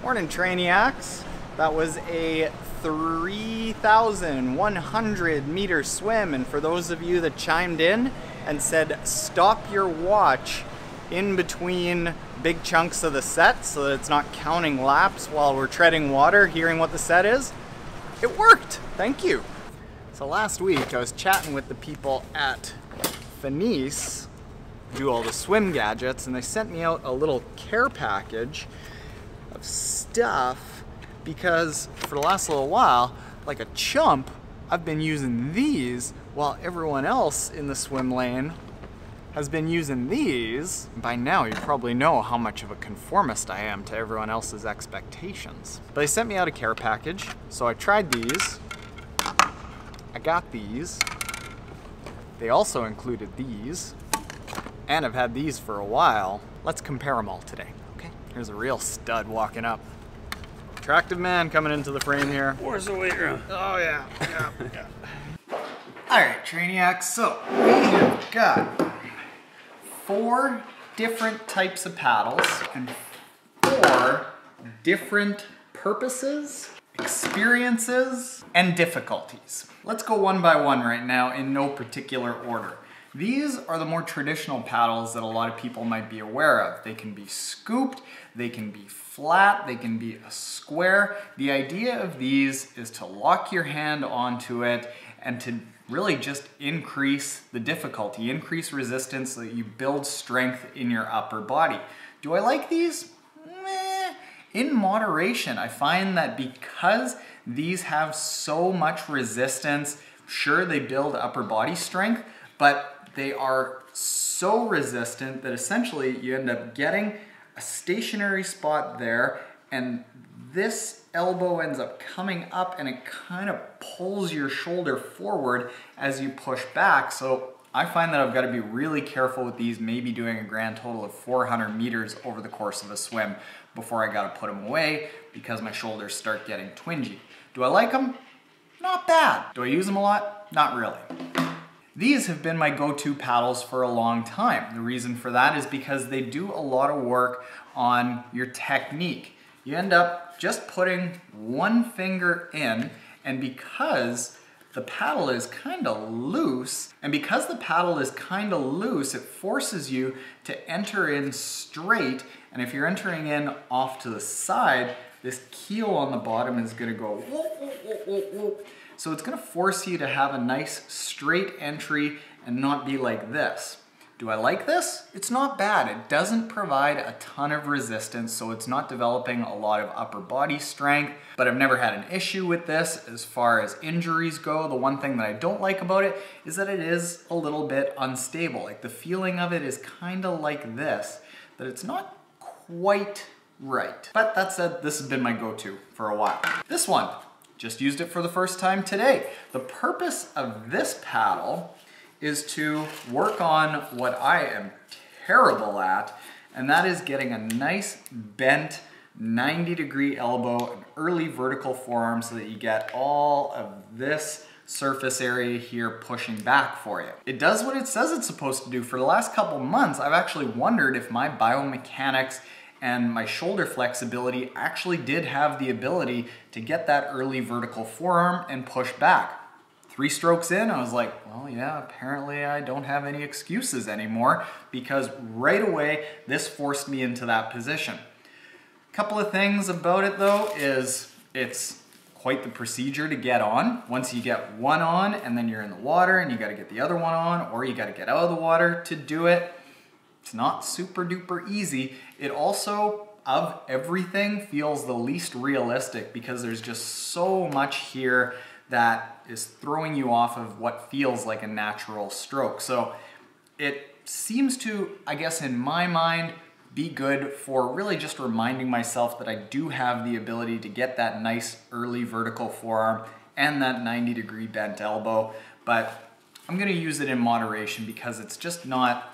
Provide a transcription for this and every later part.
Morning, Trainiacs. That was a 3,100 meter swim, and for those of you that chimed in and said stop your watch in between big chunks of the set so that it's not counting laps while we're treading water, hearing what the set is, it worked. Thank you. So last week I was chatting with the people at Finis, do all the swim gadgets, and they sent me out a little care package of stuff because for the last little while, like a chump, I've been using these while everyone else in the swim lane has been using these. By now you probably know how much of a conformist I am to everyone else's expectations. But they sent me out a care package, so I tried these. I got these. They also included these, and I've had these for a while. Let's compare them all today. Here's a real stud walking up. Attractive man coming into the frame here. Where's the weight room? Oh yeah. All right, Trainiacs, so we have got 4 different types of paddles and 4 different purposes, experiences, and difficulties. Let's go one by one right now in no particular order. These are the more traditional paddles that a lot of people might be aware of. They can be scooped, they can be flat, they can be a square. The idea of these is to lock your hand onto it and to really just increase the difficulty, increase resistance so that you build strength in your upper body. Do I like these? Meh. In moderation. I find that because these have so much resistance, sure, they build upper body strength, but they are so resistant that essentially you end up getting a stationary spot there, and this elbow ends up coming up and it kind of pulls your shoulder forward as you push back. So I find that I've got to be really careful with these, maybe doing a grand total of 400 meters over the course of a swim before I got to put them away because my shoulders start getting twingy. Do I like them? Not bad. Do I use them a lot? Not really. These have been my go-to paddles for a long time. The reason for that is because they do a lot of work on your technique. You end up just putting one finger in, and because the paddle is kind of loose, it forces you to enter in straight, and if you're entering in off to the side, this keel on the bottom is gonna go whoop, whoop, whoop, whoop, whoop. So it's gonna force you to have a nice straight entry and not be like this. Do I like this? It's not bad. It doesn't provide a ton of resistance, so it's not developing a lot of upper body strength, but I've never had an issue with this as far as injuries go. The one thing that I don't like about it is that it is a little bit unstable. Like the feeling of it is kind of like this, that it's not quite right. But that said, this has been my go-to for a while. This one. Just used it for the first time today. The purpose of this paddle is to work on what I am terrible at, and that is getting a nice bent 90-degree elbow, an early vertical forearm so that you get all of this surface area here pushing back for you. It does what it says it's supposed to do. For the last couple months, I've actually wondered if my biomechanics and my shoulder flexibility actually did have the ability to get that early vertical forearm and push back. 3 strokes in, I was like, well, yeah, apparently I don't have any excuses anymore because right away, this forced me into that position. A couple of things about it though is it's quite the procedure to get on. Once you get one on and then you're in the water and you gotta get the other one on, or you gotta get out of the water to do it. It's not super duper easy. It also, of everything, feels the least realistic because there's just so much here that is throwing you off of what feels like a natural stroke. So it seems to, I guess in my mind, be good for really just reminding myself that I do have the ability to get that nice early vertical forearm and that 90-degree bent elbow. But I'm gonna use it in moderation because it's just not,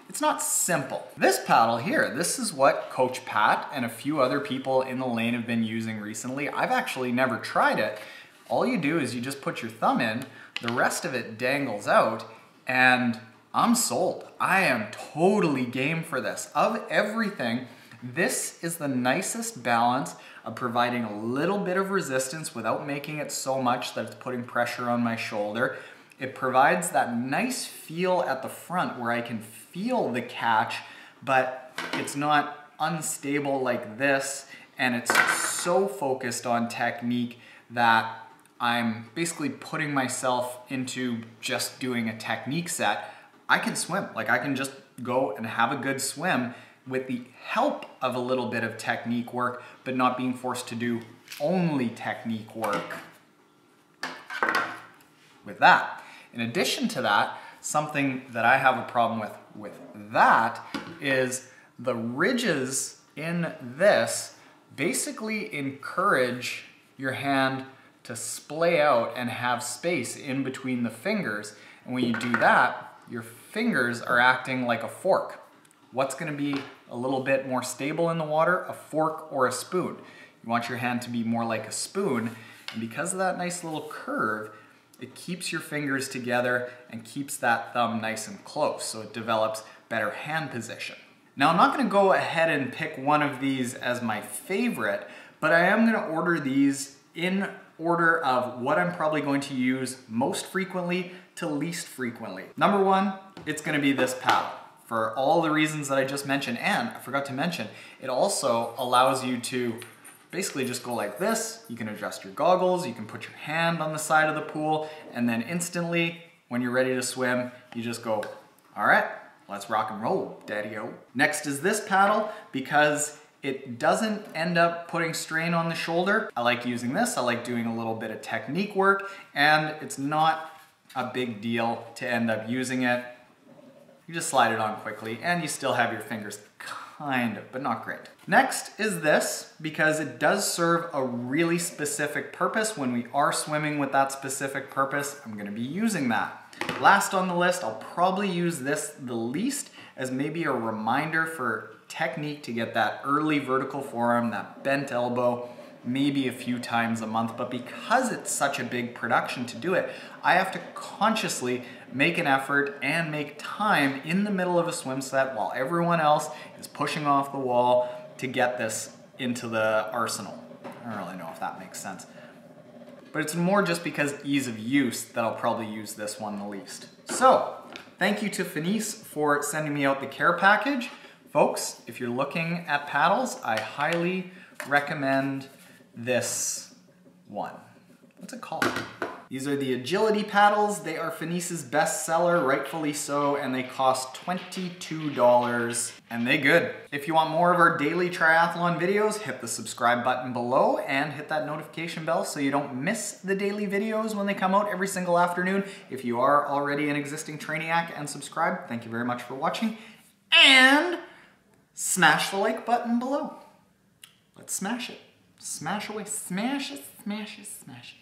it's not simple. This paddle here, this is what Coach Pat and a few other people in the lane have been using recently. I've actually never tried it. All you do is you just put your thumb in, the rest of it dangles out, and I'm sold. I am totally game for this. Of everything, This is the nicest balance of providing a little bit of resistance without making it so much that it's putting pressure on my shoulder. It provides that nice feel at the front where I can feel the catch, but it's not unstable like this, and it's so focused on technique that I'm basically putting myself into just doing a technique set. I can swim, like I can just go and have a good swim with the help of a little bit of technique work, but not being forced to do only technique work with that. In addition to that, something that I have a problem with that is the ridges in this basically encourage your hand to splay out and have space in between the fingers. And when you do that, your fingers are acting like a fork. What's gonna be a little bit more stable in the water, a fork or a spoon? You want your hand to be more like a spoon, and because of that nice little curve, it keeps your fingers together and keeps that thumb nice and close, so it develops better hand position. Now, I'm not gonna go ahead and pick one of these as my favorite, but I am gonna order these in order of what I'm probably going to use most frequently to least frequently. Number one, it's gonna be this paddle for all the reasons that I just mentioned, and I forgot to mention, it also allows you to basically just go like this. You can adjust your goggles, you can put your hand on the side of the pool, and then instantly, when you're ready to swim, you just go, all right, let's rock and roll, daddy-o. Next is this paddle, because it doesn't end up putting strain on the shoulder. I like using this, I like doing a little bit of technique work, and it's not a big deal to end up using it. You just slide it on quickly, and you still have your fingers kind of, but not great. Next is this, because it does serve a really specific purpose. When we are swimming with that specific purpose, I'm gonna be using that. Last on the list, I'll probably use this the least as maybe a reminder for technique to get that early vertical forearm, that bent elbow, maybe a few times a month, but because it's such a big production to do it, I have to consciously make an effort and make time in the middle of a swim set while everyone else is pushing off the wall to get this into the arsenal. I don't really know if that makes sense. But it's more just because ease of use that I'll probably use this one the least. So, thank you to Finis for sending me out the care package. Folks, if you're looking at paddles, I highly recommend this one. What's it called? These are the agility paddles. They are Finis's best seller, rightfully so, and they cost $22, and they good. If you want more of our daily triathlon videos, hit the subscribe button below and hit that notification bell so you don't miss the daily videos when they come out every single afternoon. If you are already an existing Trainiac and subscribed, thank you very much for watching, and smash the like button below. Let's smash it. Smash away, smash it, smash it, smash it.